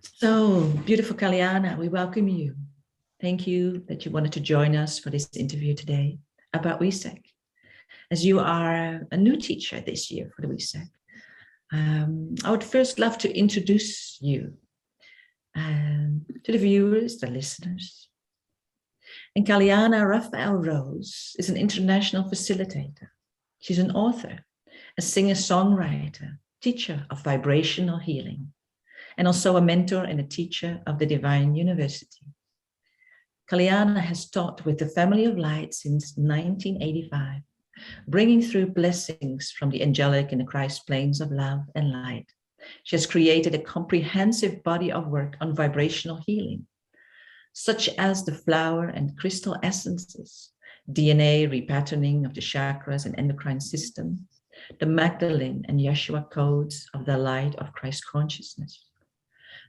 So, beautiful Kaliana, we welcome you. Thank you that you wanted to join us for this interview today about Wesak. As you are a new teacher this year for the Wesak, I would first love to introduce you to the viewers, the listeners. And Kaliana Raphael Rose is an international facilitator. She's an author, a singer-songwriter, teacher of vibrational healing, and also a mentor and a teacher of the Divine University. Kaliana has taught with the Family of Light since 1985, bringing through blessings from the angelic and the Christ planes of love and light. She has created a comprehensive body of work on vibrational healing, such as the flower and crystal essences, DNA repatterning of the chakras and endocrine system, the Magdalene and Yeshua codes of the light of Christ consciousness.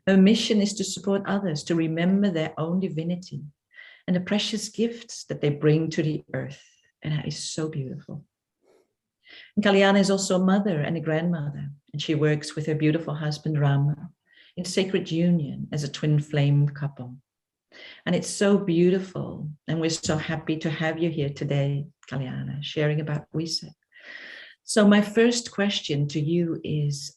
Her mission is to support others to remember their own divinity and the precious gifts that they bring to the earth. And that is so beautiful. And Kaliana is also a mother and a grandmother, and she works with her beautiful husband Rama in sacred union as a twin flame couple. And it's so beautiful, and we're so happy to have you here today, Kaliana, sharing about Wesak. So my first question to you is,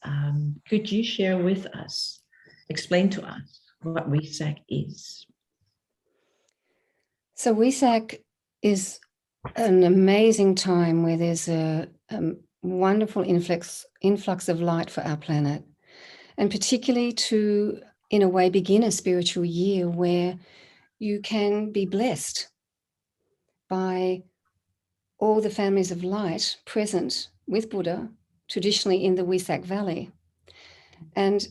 could you share with us, explain to us what Wesak is? So Wesak is an amazing time where there's a wonderful influx of light for our planet, and particularly to, in a way, begin a spiritual year where you can be blessed by all the families of light present with Buddha, traditionally in the Wesak Valley. And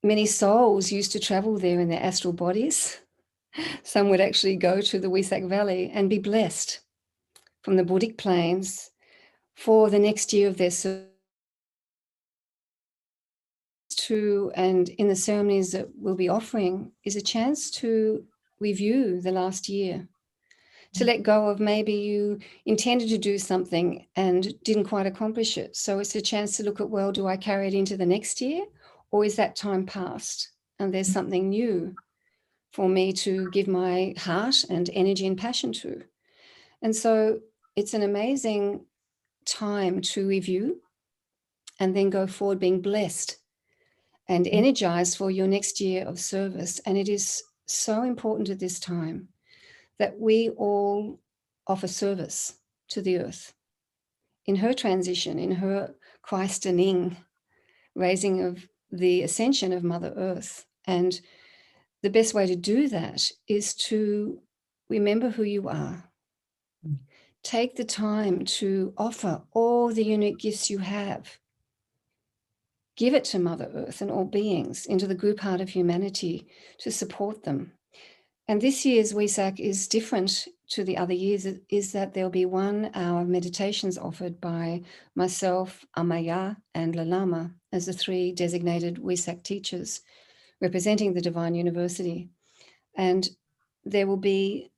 many souls used to travel there in their astral bodies. Some would actually go to the Wesak Valley and be blessed from the Buddhic plains for the next year of their service. And in the ceremonies that we'll be offering is a chance to review the last year, to let go of maybe you intended to do something and didn't quite accomplish it. So it's a chance to look at, well, do I carry it into the next year, or is that time past and there's something new for me to give my heart and energy and passion to? And so it's an amazing time to review and then go forward being blessed and energized for your next year of service. And it is so important at this time that we all offer service to the earth in her transition, in her Christening, raising of the ascension of Mother Earth. And the best way to do that is to remember who you are. Take the time to offer all the unique gifts you have. Give it to Mother Earth and all beings, into the group heart of humanity, to support them. And this year's Wesak is different to the other years, is that there'll be 1 hour meditations offered by myself, Amaya, and Lalama as the 3 designated Wesak teachers representing the Divine University. And there will be,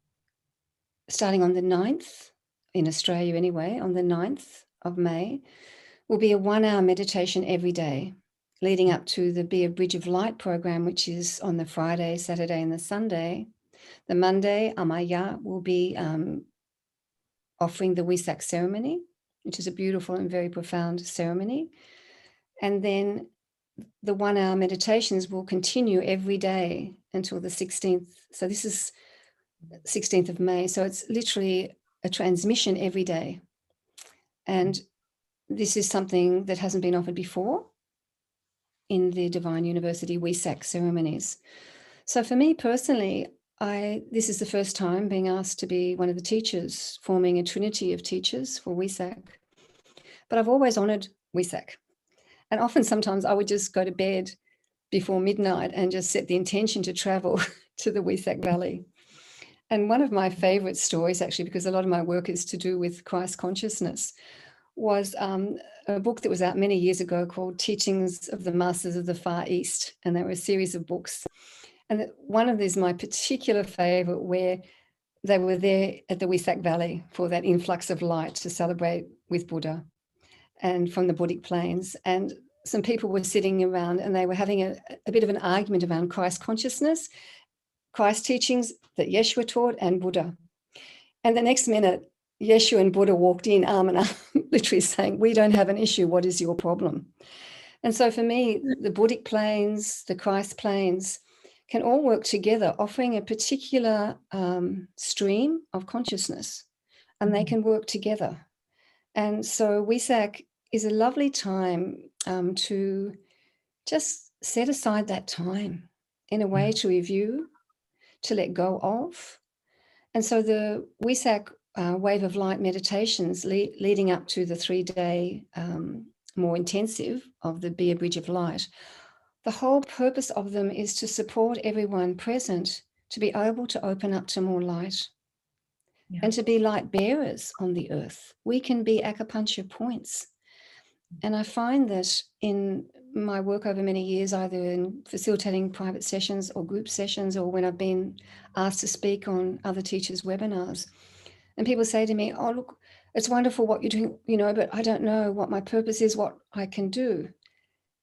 starting on the 9th, in Australia anyway, on the 9th of May, will be a 1 hour meditation every day, leading up to the Be a Bridge of Light program, which is on the Friday, Saturday, and the Sunday. The Monday, Amaya will be offering the Wesak ceremony, which is a beautiful and very profound ceremony. And then the 1 hour meditations will continue every day until the 16th. So this is 16th of May. So it's literally a transmission every day. And this is something that hasn't been offered before in the Divine University Wesak ceremonies. So for me personally, this is the first time being asked to be one of the teachers, forming a trinity of teachers for Wesak. But I've always honoured Wesak. And often sometimes I would just go to bed before midnight and just set the intention to travel to the Wesak Valley. And one of my favourite stories, actually, because a lot of my work is to do with Christ consciousness, was a book that was out many years ago called Teachings of the Masters of the Far East. And there were a series of books. And one of these, my particular favourite, where they were there at the Wesak Valley for that influx of light to celebrate with Buddha and from the Buddhic plains. And some people were sitting around and they were having a bit of an argument around Christ consciousness, Christ teachings that Yeshua taught, and Buddha. And the next minute, Yeshua and Buddha walked in arm in arm, literally saying, "We don't have an issue. What is your problem?" And so for me, the Buddhic planes, the Christ planes can all work together, offering a particular stream of consciousness, and they can work together. And so Wesak is a lovely time to just set aside that time in a way to review, to let go of. And so the Wesak wave of light meditations leading up to the 3-day more intensive of the Be a Bridge of Light, the whole purpose of them is to support everyone present to be able to open up to more light and to be light bearers on the earth. We can be acupuncture points. And I find that in my work over many years, either in facilitating private sessions or group sessions, or when I've been asked to speak on other teachers' webinars, and people say to me, "Oh, look, it's wonderful what you're doing, but I don't know what my purpose is, what I can do."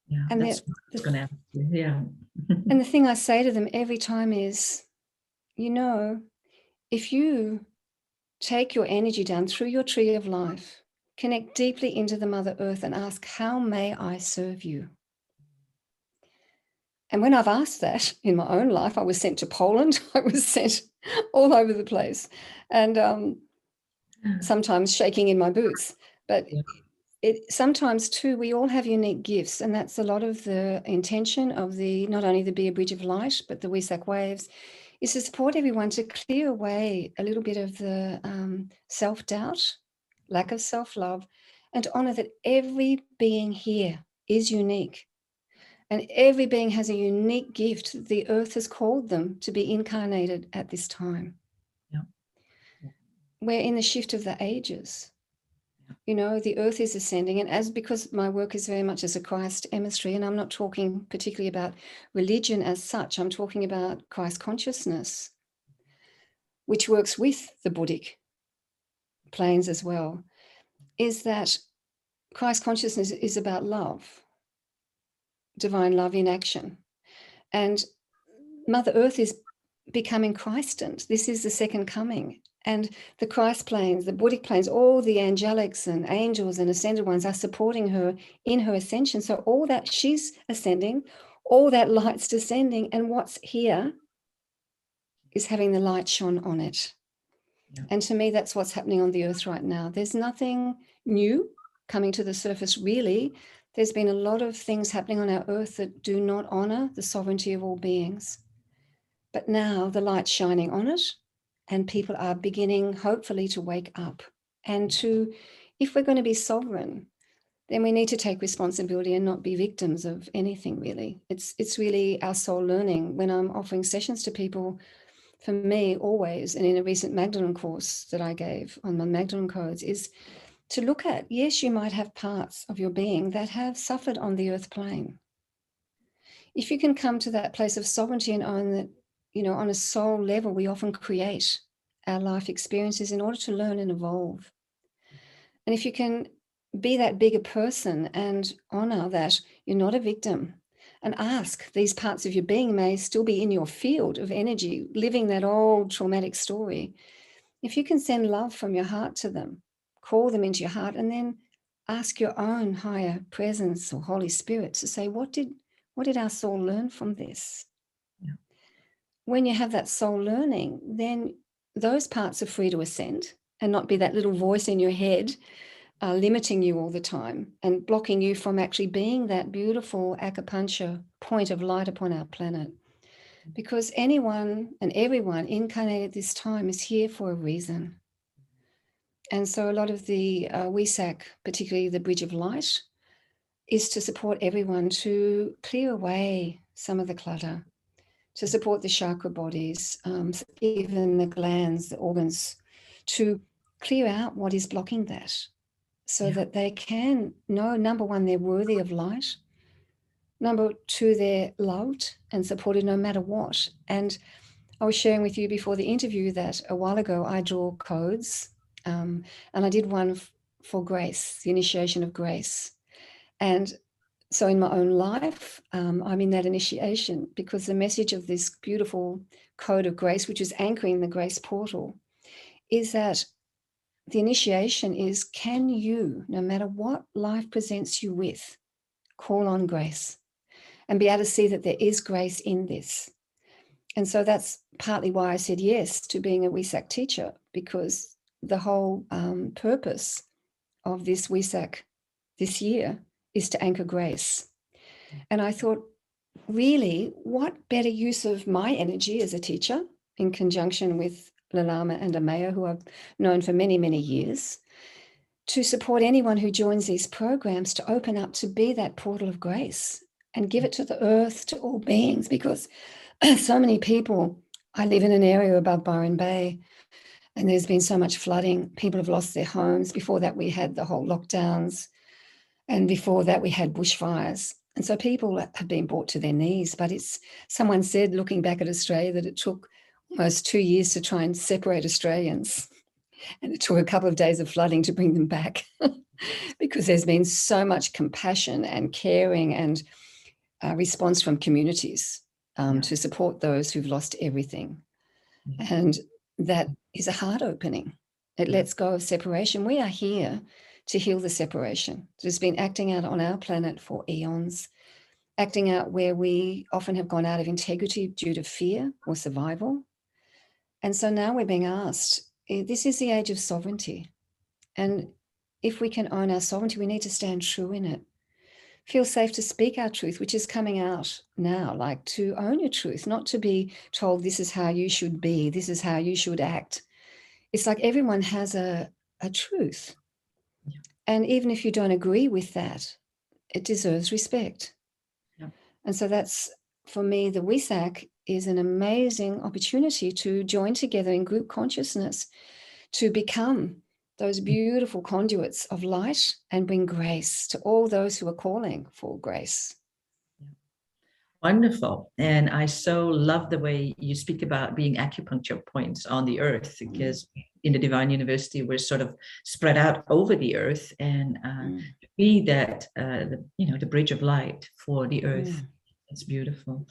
Yeah, and that's what's going to happen. Yeah. And the thing I say to them every time is, if you take your energy down through your tree of life, connect deeply into the Mother Earth and ask, "How may I serve you?" And when I've asked that in my own life, I was sent to Poland, I was sent all over the place, and sometimes shaking in my boots. But sometimes too, we all have unique gifts, and that's a lot of the intention of not only the Be a Bridge of Light, but the Wesak Waves, is to support everyone to clear away a little bit of the self-doubt, lack of self-love, and to honor that every being here is unique. And every being has a unique gift. The earth has called them to be incarnated at this time. Yeah. We're in the shift of the ages. The earth is ascending. And because my work is very much as a Christ emissary, and I'm not talking particularly about religion as such, I'm talking about Christ consciousness, which works with the Buddhic planes as well, is that Christ consciousness is about love, divine love in action. And Mother Earth is becoming Christant. This is the second coming. And the Christ planes, the Buddhic planes, all the angelics and angels and ascended ones are supporting her in her ascension. So all that she's ascending, all that light's descending, and what's here is having the light shone on it. Yeah. And to me, that's what's happening on the earth right now. There's nothing new coming to the surface, really. There's been a lot of things happening on our earth that do not honor the sovereignty of all beings. But now the light's shining on it, and people are beginning, hopefully, to wake up. And if we're going to be sovereign, then we need to take responsibility and not be victims of anything, really. It's really our soul learning. When I'm offering sessions to people, for me, always, and in a recent Magdalene course that I gave on my Magdalene codes, is to look at, yes, you might have parts of your being that have suffered on the earth plane. If you can come to that place of sovereignty and own that, on a soul level, we often create our life experiences in order to learn and evolve. And if you can be that bigger person and honor that you're not a victim, and ask, these parts of your being may still be in your field of energy, living that old traumatic story. If you can send love from your heart to them, call them into your heart, and then ask your own higher presence or Holy Spirit to say, what did our soul learn from this? Yeah. When you have that soul learning, then those parts are free to ascend and not be that little voice in your head limiting you all the time and blocking you from actually being that beautiful acupuncture point of light upon our planet. Because anyone and everyone incarnated this time is here for a reason. And so a lot of the Wesak, particularly the Bridge of Light, is to support everyone to clear away some of the clutter, to support the chakra bodies, even the glands, the organs, to clear out what is blocking that. So that they can know, number one, they're worthy of light. Number two, they're loved and supported no matter what. And I was sharing with you before the interview that a while ago I draw codes, and I did one for grace, the initiation of grace. And So in my own life, I'm in that initiation, because the message of this beautiful code of grace, which is anchoring the grace portal, is that the initiation is, can you, no matter what life presents you with, call on grace and be able to see that there is grace in this. And so that's partly why I said yes to being a Wesak teacher, because the whole purpose of this Wesak this year is to anchor grace. And I thought, really, what better use of my energy as a teacher, in conjunction with Lalama and Amaya, who I've known for many, many years, to support anyone who joins these programs to open up to be that portal of grace and give it to the earth, to all beings, because so many people, I live in an area above Byron Bay, and there's been so much flooding. People have lost their homes. Before that, we had the whole lockdowns. And before that, we had bushfires. And so people have been brought to their knees. But someone said, looking back at Australia, that it took almost 2 years to try and separate Australians. And it took a couple of days of flooding to bring them back, because there's been so much compassion and caring and response from communities to support those who've lost everything. And that is a heart opening. It lets go of separation. We are here to heal the separation that has been acting out on our planet for eons, acting out where we often have gone out of integrity due to fear or survival. And so now we're being asked, this is the age of sovereignty. And if we can own our sovereignty, we need to stand true in it. Feel safe to speak our truth, which is coming out now, like to own your truth, not to be told this is how you should be, this is how you should act. It's like everyone has a truth. Yeah. And even if you don't agree with that, it deserves respect. Yeah. And so that's, for me, the Wesak is an amazing opportunity to join together in group consciousness to become those beautiful conduits of light and bring grace to all those who are calling for grace. Wonderful. And I so love the way you speak about being acupuncture points on the earth, because in the Divine University, we're sort of spread out over the earth, and be that, the bridge of light for the earth. It's beautiful.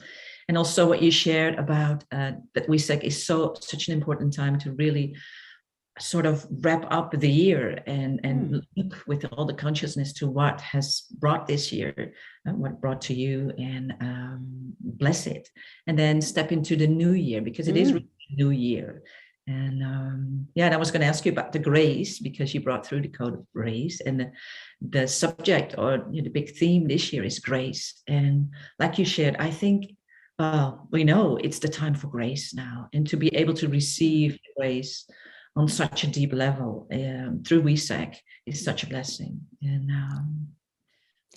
And also what you shared about that Wesak is such an important time to really sort of wrap up the year and look with all the consciousness to what has brought this year, what brought to you, and bless it, and then step into the new year, because it is really a new year. And and I was going to ask you about the grace, because you brought through the code of grace, and the subject, or the big theme this year is grace. And like you shared, I think we know it's the time for grace now, and to be able to receive grace on such a deep level through Wesak is such a blessing. And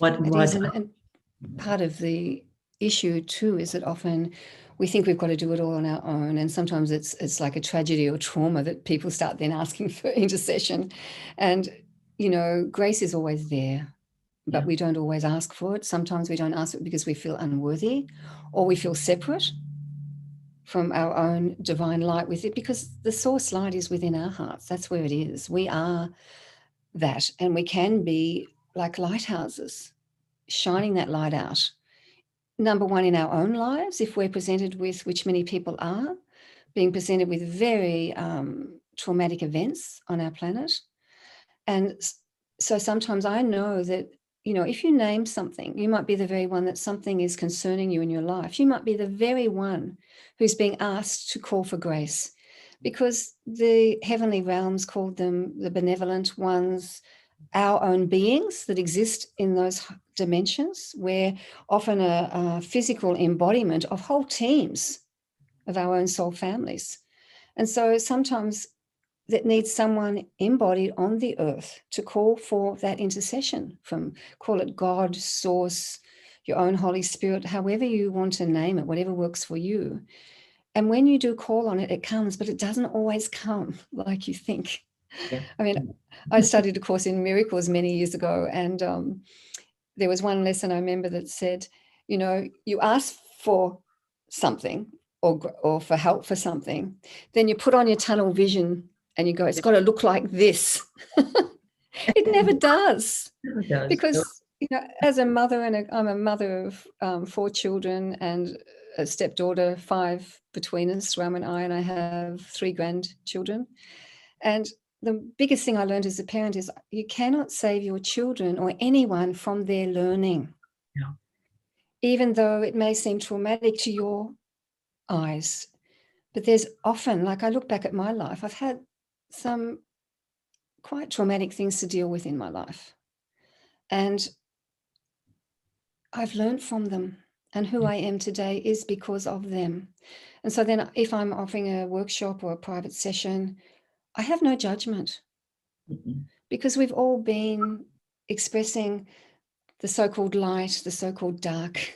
and part of the issue too is that often we think we've got to do it all on our own, and sometimes it's like a tragedy or trauma that people start then asking for intercession. And grace is always there, but we don't always ask for it. Sometimes we don't ask it because we feel unworthy, or we feel separate from our own divine light with it, because the source light is within our hearts. That's where it is. We are that, and we can be like lighthouses, shining that light out. Number one, in our own lives, if we're presented with, which many people are, being presented with very traumatic events on our planet. And so sometimes I know that, if you name something, you might be the very one that something is concerning you in your life. You might be the very one who's being asked to call for grace, because the heavenly realms called them the benevolent ones, our own beings that exist in those dimensions. We're often a physical embodiment of whole teams of our own soul families. And so sometimes that needs someone embodied on the earth to call for that intercession from, call it God, Source, your own Holy Spirit, however you want to name it, whatever works for you. And when you do call on it, it comes, but it doesn't always come like you think. Yeah. I mean, I studied a course in miracles many years ago, and there was one lesson I remember that said, you ask for something or for help for something, then you put on your tunnel vision and you go, it's got to look like this. It never does. Because, You know, as a mother, and I'm a mother of 4 children and a stepdaughter, 5 between us, Ram and I have 3 grandchildren. And the biggest thing I learned as a parent is you cannot save your children or anyone from their learning. Yeah. Even though it may seem traumatic to your eyes. But there's often, like I look back at my life, I've had some quite traumatic things to deal with in my life. And I've learned from them. And who I am today is because of them. And so then if I'm offering a workshop or a private session, I have no judgment. Because we've all been expressing the so-called light, the so-called dark,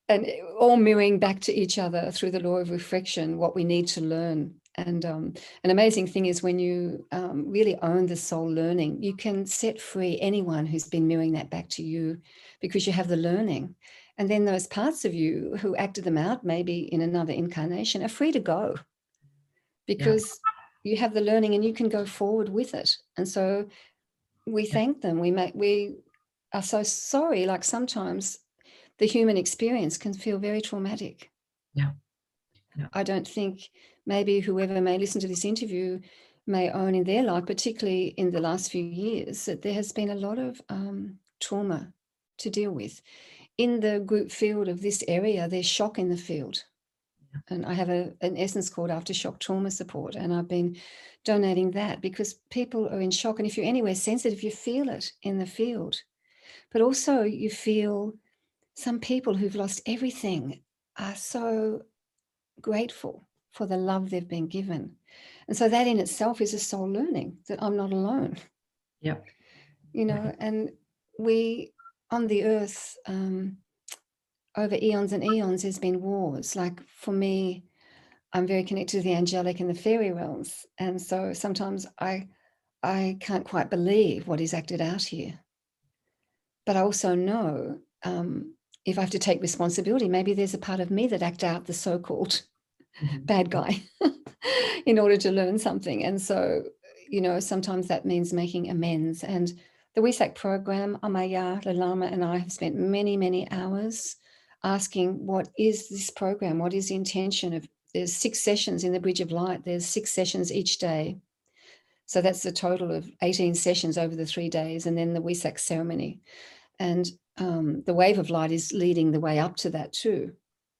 and all mirroring back to each other through the law of reflection, what we need to learn. And an amazing thing is when you really own the soul learning, you can set free anyone who's been mirroring that back to you because you have the learning. And then those parts of you who acted them out, maybe in another incarnation, are free to go because you have the learning and you can go forward with it. And so we thank them. We are so sorry. Like sometimes the human experience can feel very traumatic. Yeah. I don't think maybe whoever may listen to this interview may own in their life, particularly in the last few years, that there has been a lot of trauma to deal with. In the group field of this area, there's shock in the field. And I have an essence called Aftershock Trauma Support, and I've been donating that because people are in shock. And if you're anywhere sensitive, you feel it in the field. But also you feel some people who've lost everything are so grateful for the love they've been given. And so that in itself is a soul learning that I'm not alone. Yeah. You know, and we on the earth, over eons and eons, there's been wars. Like for me, I'm very connected to the angelic and the fairy realms. And so sometimes I can't quite believe what is acted out here. But I also know if I have to take responsibility, maybe there's a part of me that act out the so-called bad guy in order to learn something. And so, you know, sometimes that means making amends. And the Wesak program, Amaya, the Lama, and I have spent many, many hours asking, what is this program? What is the intention of? There's 6 sessions in the Bridge of Light. There's 6 sessions each day. So that's a total of 18 sessions over the 3 days, and then the Wesak ceremony. And the wave of light is leading the way up to that too.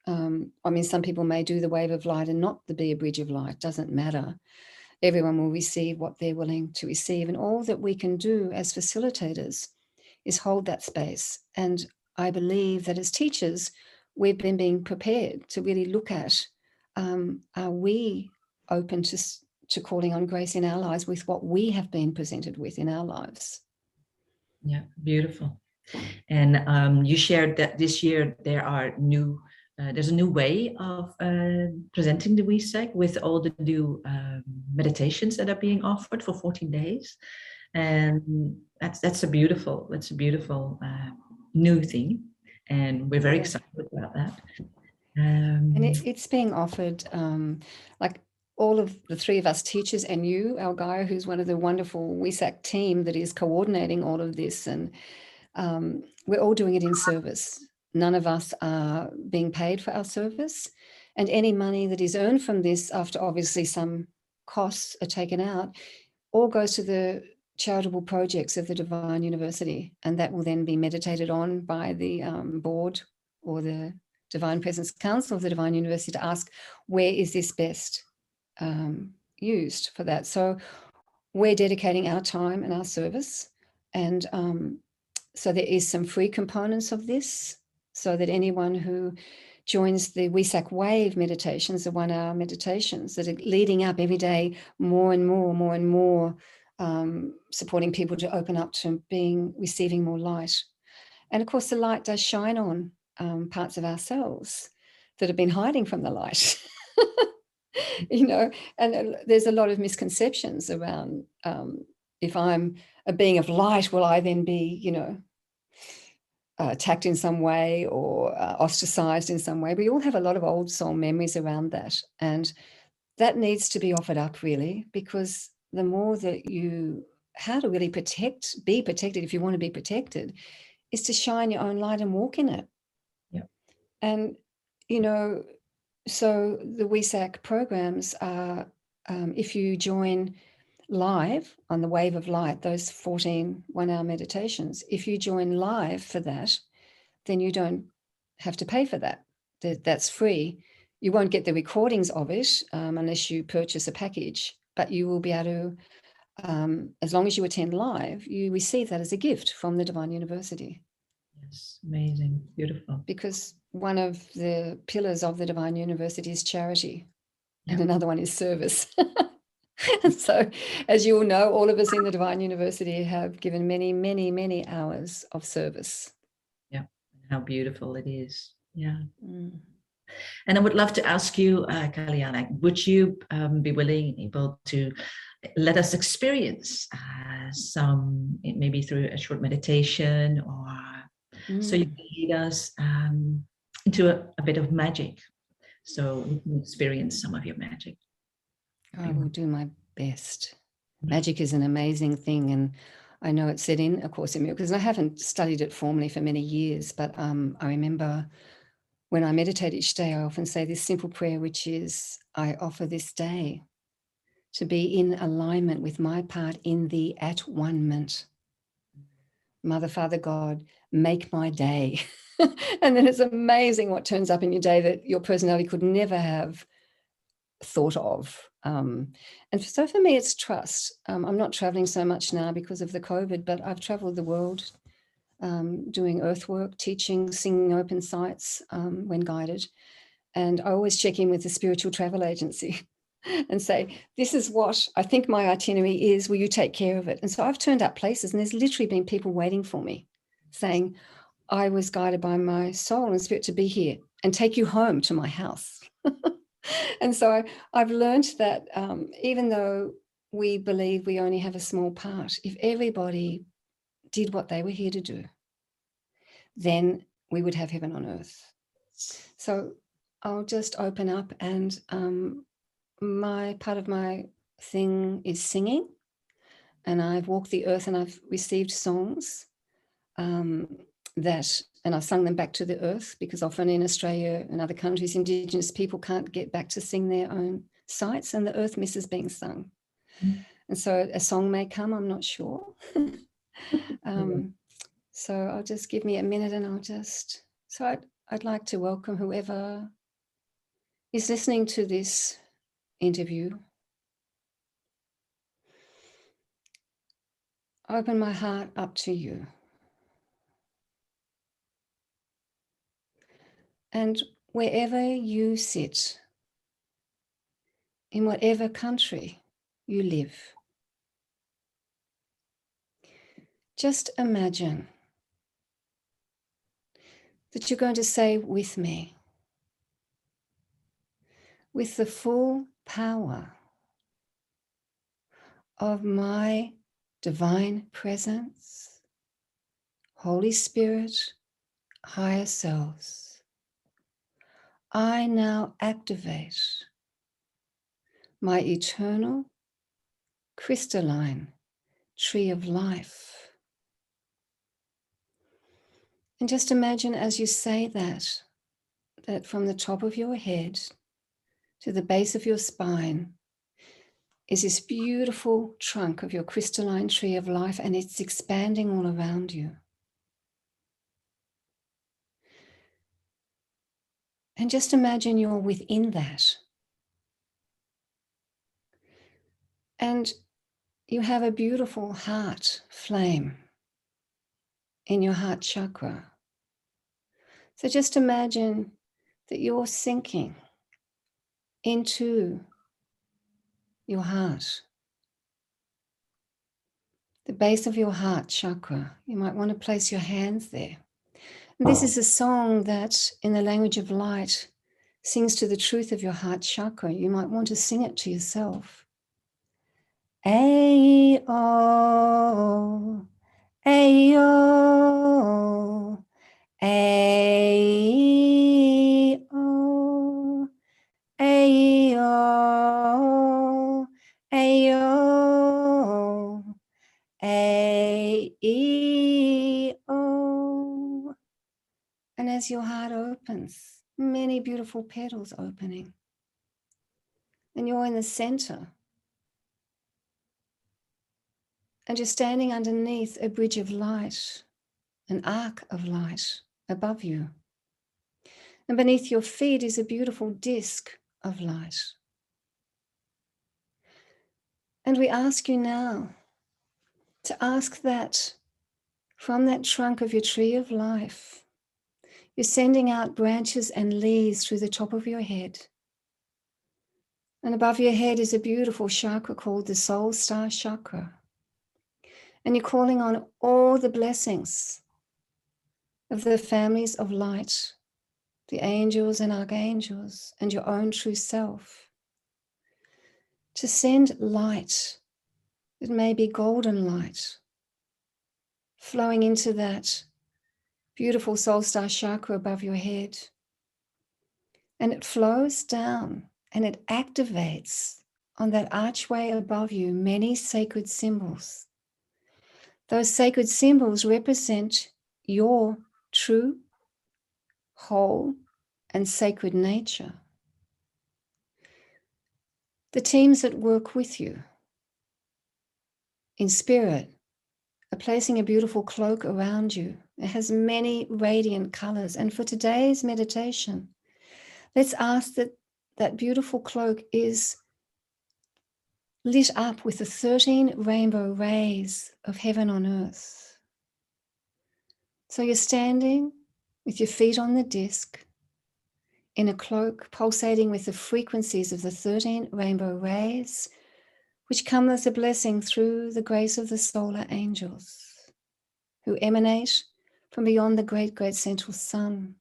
I mean, some people may do the wave of light and not be a bridge of light, doesn't matter. Everyone will receive what they're willing to receive. And all that we can do as facilitators is hold that space. And I believe that as teachers, we've been being prepared to really look at, are we open to calling on grace in our lives with what we have been presented with in our lives? Yeah, beautiful. And you shared that this year there are there's a new way of presenting the Wesak with all the new meditations that are being offered for 14 days, and that's a beautiful new thing, and we're very excited about that. And it's being offered, like all of the 3 of us teachers and you, our guy, who's one of the wonderful Wesak team that is coordinating all of this, and we're all doing it in service. None of us are being paid for our service, and any money that is earned from this, after obviously some costs are taken out, all goes to the charitable projects of the Divine University, and that will then be meditated on by the board or the Divine Presence Council of the Divine University to ask, where is this best used for that? So we're dedicating our time and our service, and so there is some free components of this, so that anyone who joins the Wesak Wave meditations, the 1-hour meditations that are leading up every day, more and more, supporting people to open up to receiving more light. And of course, the light does shine on parts of ourselves that have been hiding from the light. You know, and there's a lot of misconceptions around, if I'm a being of light, will I then be, you know, attacked in some way or ostracized in some way? We all have a lot of old soul memories around that, and that needs to be offered up, really, because the more that you how to really be protected if you want to be protected, is to shine your own light and walk in it. Yeah. And, so the Wesak programs are, if you join live on the Wave of Light, those 14 one-hour meditations, if you join live for that, then you don't have to pay for that. That's free. You won't get the recordings of it unless you purchase a package, but you will be able to, as long as you attend live, you receive that as a gift from the Divine University. Yes, amazing, beautiful. Because one of the pillars of the Divine University is charity, and another one is service. And so, as you all know, all of us in the Divine University have given many, many, many hours of service. Yeah, how beautiful it is. Yeah. Mm. And I would love to ask you, Kaliana, would you be willing, able to let us experience some, maybe through a short meditation, or so you can lead us into a bit of magic, so we can experience some of your magic. I will do my best. Magic is an amazing thing, and I know it's said in A Course in Miracles. I haven't studied it formally for many years, but I remember when I meditate each day, I often say this simple prayer, which is, I offer this day to be in alignment with my part in the at-one-ment. Mother, Father, God, make my day. And then it's amazing what turns up in your day that your personality could never have thought of. And so for me, it's trust. I'm not traveling so much now because of the COVID, but I've traveled the world doing earthwork, teaching, singing open sites when guided. And I always check in with the spiritual travel agency and say, this is what I think my itinerary is. Will you take care of it? And so I've turned up places, and there's literally been people waiting for me saying, I was guided by my soul and spirit to be here and take you home to my house. And so I've learned that even though we believe we only have a small part, if everybody did what they were here to do, then we would have heaven on earth. So I'll just open up, and my part of my thing is singing, and I've walked the earth and I've received songs and I've sung them back to the earth, because often in Australia and other countries, Indigenous people can't get back to sing their own sites, and the earth misses being sung. And so a song may come, I'm not sure. So I'll just give me a minute, and I'd like to welcome whoever is listening to this interview. Open my heart up to you. And wherever you sit, in whatever country you live, just imagine that you're going to say with me, with the full power of my divine presence, Holy Spirit, higher selves, I now activate my eternal crystalline tree of life. And just imagine as you say that from the top of your head to the base of your spine is this beautiful trunk of your crystalline tree of life, and it's expanding all around you. And just imagine you're within that. And you have a beautiful heart flame in your heart chakra. So just imagine that you're sinking into your heart, the base of your heart chakra. You might want to place your hands there. And this is a song that, in the language of light, sings to the truth of your heart chakra. You might want to sing it to yourself. Ayo, ayo, ayo, ayo, ayo, as your heart opens, many beautiful petals opening. And you're in the center. And you're standing underneath a bridge of light, an arc of light above you. And beneath your feet is a beautiful disc of light. And we ask you now to ask that from that trunk of your tree of life, you're sending out branches and leaves through the top of your head. And above your head is a beautiful chakra called the Soul Star Chakra. And you're calling on all the blessings of the families of light, the angels and archangels, and your own true self, to send light. It may be golden light flowing into that beautiful soul star chakra above your head. And it flows down and it activates on that archway above you many sacred symbols. Those sacred symbols represent your true, whole, and sacred nature. The teams that work with you in spirit are placing a beautiful cloak around you. It has many radiant colors. And for today's meditation, let's ask that that beautiful cloak is lit up with the 13 rainbow rays of heaven on earth. So you're standing with your feet on the disc in a cloak pulsating with the frequencies of the 13 rainbow rays, which come as a blessing through the grace of the solar angels who emanate from beyond the great, great central sun.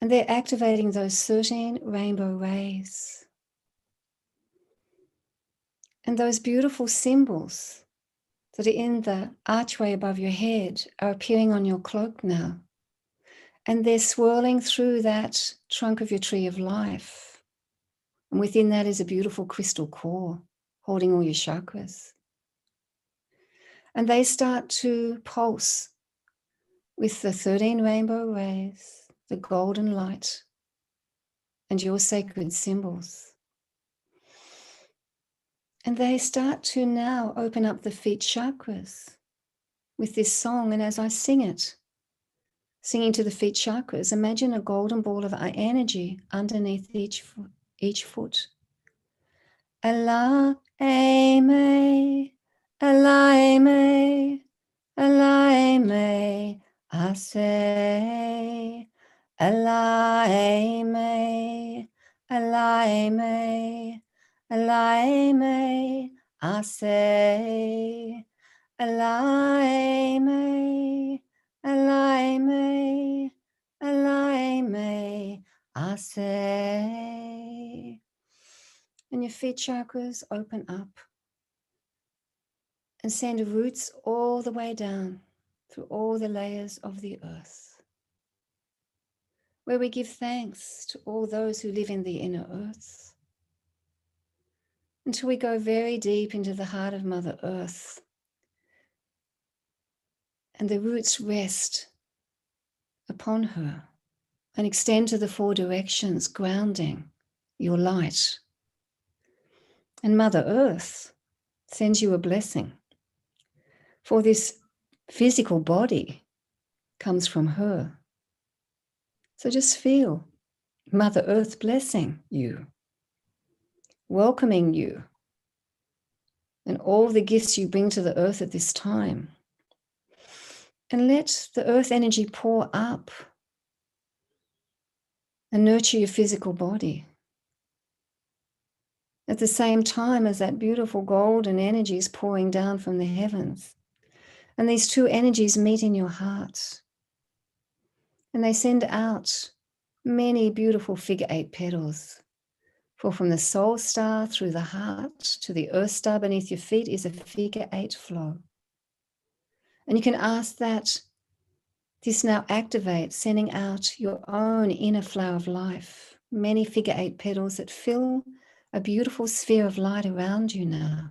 And they're activating those 13 rainbow rays. And those beautiful symbols that are in the archway above your head are appearing on your cloak now. And they're swirling through that trunk of your tree of life. And within that is a beautiful crystal core holding all your chakras. And they start to pulse with the 13 rainbow rays, the golden light, and your sacred symbols. And they start to now open up the feet chakras with this song. And as I sing it, singing to the feet chakras, imagine a golden ball of energy underneath each foot. Allah, Aime, Allah, Aime, Allah, Aime, I say, Allah, Aime, Allah, Aime, Allah, Aime, I say, Allah, Aime, Allah, Aime, Allah, Aime, I say. And your feet chakras open up and send roots all the way down through all the layers of the earth, where we give thanks to all those who live in the inner earth, until we go very deep into the heart of Mother Earth. And the roots rest upon her and extend to the four directions, grounding your light. And Mother Earth sends you a blessing, for this physical body comes from her. So just feel Mother Earth blessing you, welcoming you, and all the gifts you bring to the earth at this time. And let the earth energy pour up and nurture your physical body. At the same time as that beautiful golden energy is pouring down from the heavens. And these two energies meet in your heart. And they send out many beautiful figure 8 petals. For from the soul star through the heart to the earth star beneath your feet is a figure 8 flow. And you can ask that this now activates, sending out your own inner flower of life. Many figure 8 petals that fill a beautiful sphere of light around you now,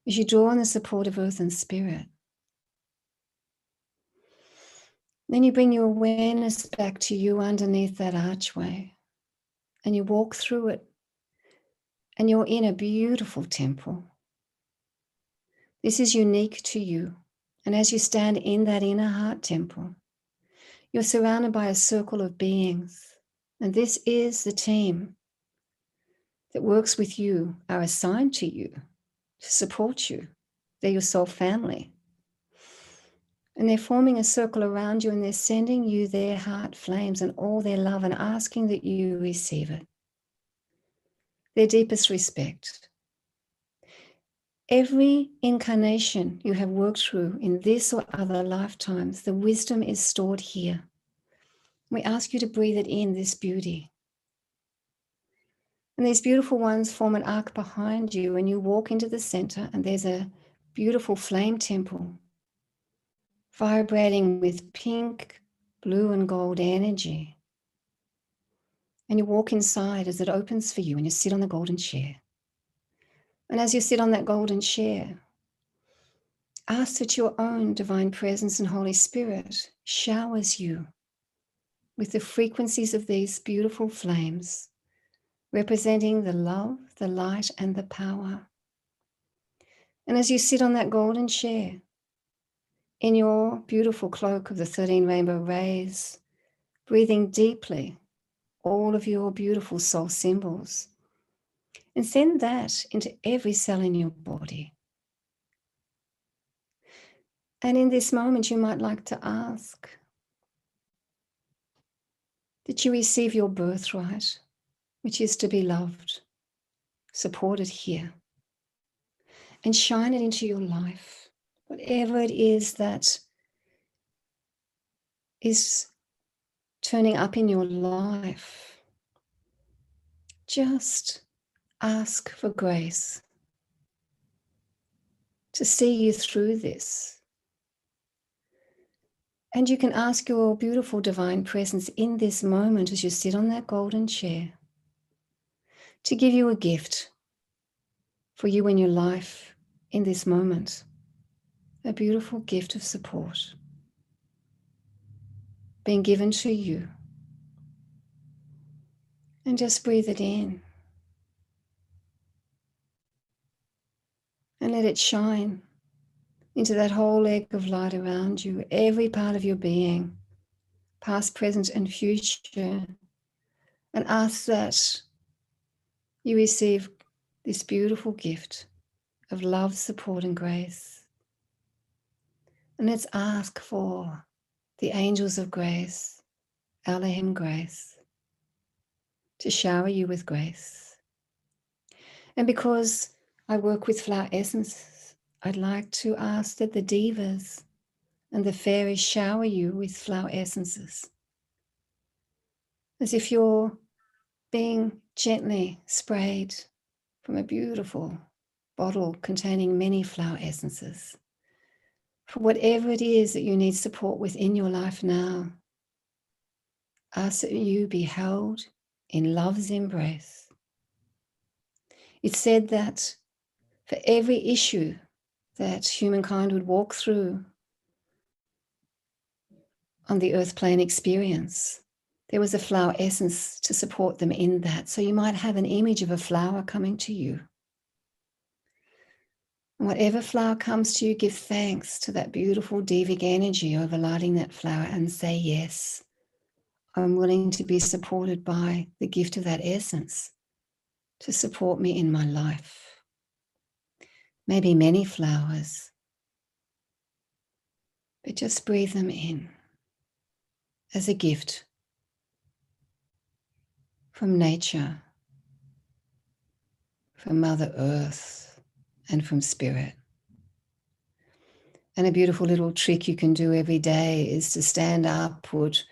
as you draw on the support of earth and spirit. Then you bring your awareness back to you underneath that archway, and you walk through it, and you're in a beautiful temple. This is unique to you. And as you stand in that inner heart temple, you're surrounded by a circle of beings. And this is the team that works with you, are assigned to you to support you. They're your soul family. And they're forming a circle around you, and they're sending you their heart flames and all their love and asking that you receive it. Their deepest respect. Every incarnation you have worked through in this or other lifetimes, the wisdom is stored here. We ask you to breathe it in, this beauty. And these beautiful ones form an arc behind you, and you walk into the center, and there's a beautiful flame temple vibrating with pink, blue, and gold energy. And you walk inside as it opens for you, and you sit on the golden chair. And as you sit on that golden chair, ask that your own divine presence and Holy Spirit showers you with the frequencies of these beautiful flames, representing the love, the light, and the power. And as you sit on that golden chair, in your beautiful cloak of the 13 rainbow rays, breathing deeply all of your beautiful soul symbols, and send that into every cell in your body. And in this moment, you might like to ask that you receive your birthright, which is to be loved, supported here, and shine it into your life. Whatever it is that is turning up in your life, just ask for grace to see you through this. And you can ask your beautiful divine presence in this moment as you sit on that golden chair to give you a gift for you in your life in this moment, a beautiful gift of support being given to you. And just breathe it in and let it shine into that whole egg of light around you, every part of your being, past, present, and future, and ask that you receive this beautiful gift of love, support, and grace. And let's ask for the angels of grace, Elohim grace, to shower you with grace. And because I work with flower essences, I'd like to ask that the divas and the fairies shower you with flower essences, as if you're being gently sprayed from a beautiful bottle containing many flower essences. For whatever it is that you need support with in your life now, ask that you be held in love's embrace. It's said that for every issue that humankind would walk through on the earth plane experience, there was a flower essence to support them in that. So you might have an image of a flower coming to you. And whatever flower comes to you, give thanks to that beautiful Divic energy overlighting that flower and say, yes, I'm willing to be supported by the gift of that essence to support me in my life. Maybe many flowers, but just breathe them in as a gift from nature, from Mother Earth, and from Spirit. And a beautiful little trick you can do every day is to stand up, put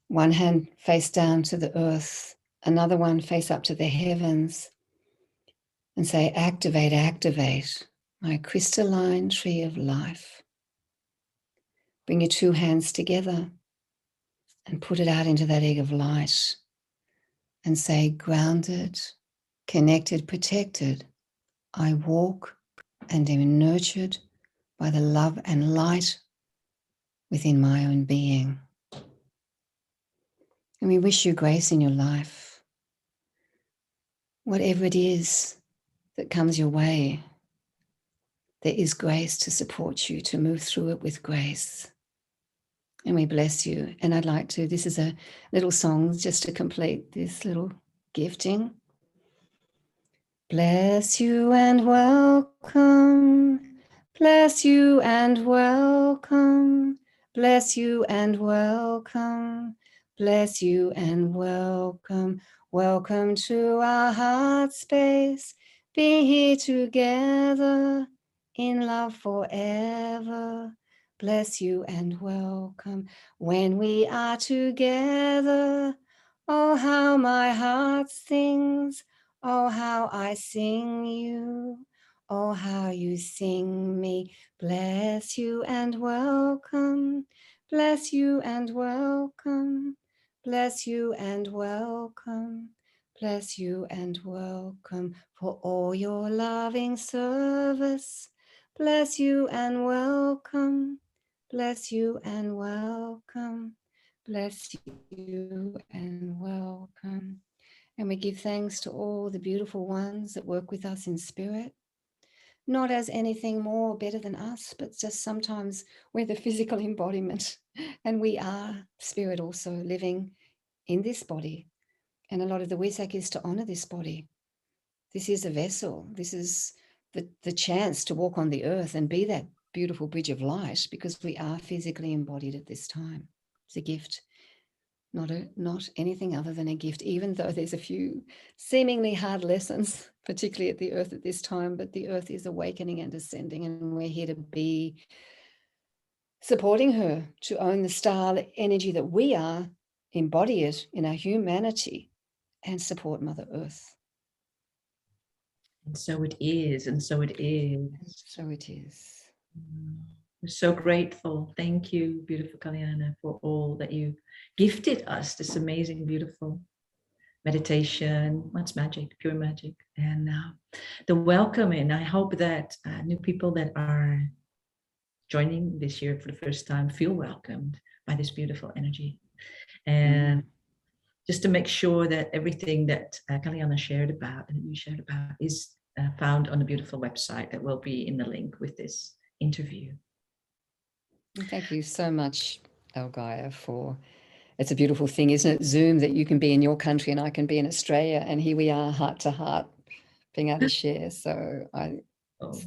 one hand face down to the earth, another one face up to the heavens, and say, activate, activate my crystalline tree of life. Bring your two hands together and put it out into that egg of light and say, grounded, connected, protected, I walk and am nurtured by the love and light within my own being. And we wish you grace in your life. Whatever it is that comes your way, there is grace to support you, to move through it with grace. And we bless you. And I'd like to, this is a little song just to complete this little gifting. Bless you and welcome. Bless you and welcome. Bless you and welcome. Bless you and welcome. Welcome to our heart space. Be here together in love forever. Bless you and welcome. When we are together, oh, how my heart sings. Oh, how I sing you. Oh, how you sing me. Bless you and welcome. Bless you and welcome. Bless you and welcome. Bless you and welcome for all your loving service. Bless you and welcome. Bless you and welcome. Bless you and welcome. And we give thanks to all the beautiful ones that work with us in spirit, not as anything more or better than us, but just sometimes we're the physical embodiment and we are spirit also living in this body. And a lot of the Wesak is to honor this body. This is a vessel. This is the chance to walk on the earth and be that beautiful bridge of light, because we are physically embodied at this time. It's a gift. Not anything other than a gift, even though there's a few seemingly hard lessons, particularly at the earth at this time, but the earth is awakening and ascending, and we're here to be supporting her to own the star energy that we are, embody it in our humanity, and support Mother Earth. And so it is, and so it is. So it is. We're so grateful. Thank you, beautiful Kaliana, for all that you gifted us, this amazing, beautiful meditation. What's magic, pure magic. And the welcoming. I hope that new people that are joining this year for the first time feel welcomed by this beautiful energy. And just to make sure that everything that Kaliana shared about and you shared about is found on the beautiful website that will be in the link with this interview. Thank you so much, Elgaia, for, it's a beautiful thing, isn't it? Zoom, that you can be in your country and I can be in Australia, and here we are, heart to heart, being able to share. So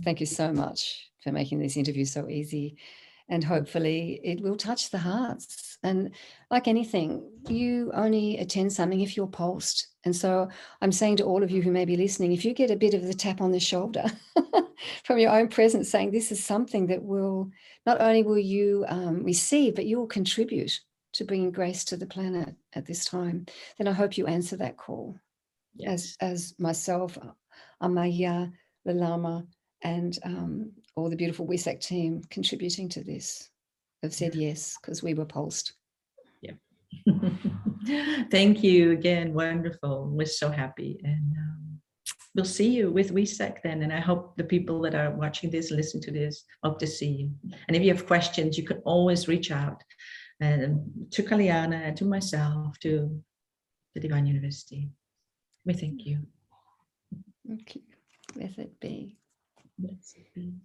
thank you so much for making this interview so easy, and hopefully it will touch the hearts. And like anything, you only attend something if you're pulsed. And so I'm saying to all of you who may be listening, if you get a bit of the tap on the shoulder from your own presence saying this is something that will, not only will you receive, but you will contribute to bringing grace to the planet at this time, then I hope you answer that call. Yes. As myself, Amaya, Lalama, and all the beautiful Wesak team contributing to this have said yes, because we were pulsed. Yeah. Thank you again. Wonderful. We're so happy. And we'll see you with Wesak then. And I hope the people that are watching this, listen to this, hope to see you. And if you have questions, you can always reach out to Kaliana and to myself, to the Divine University. We thank you. Thank you. Blessed be. Blessed be.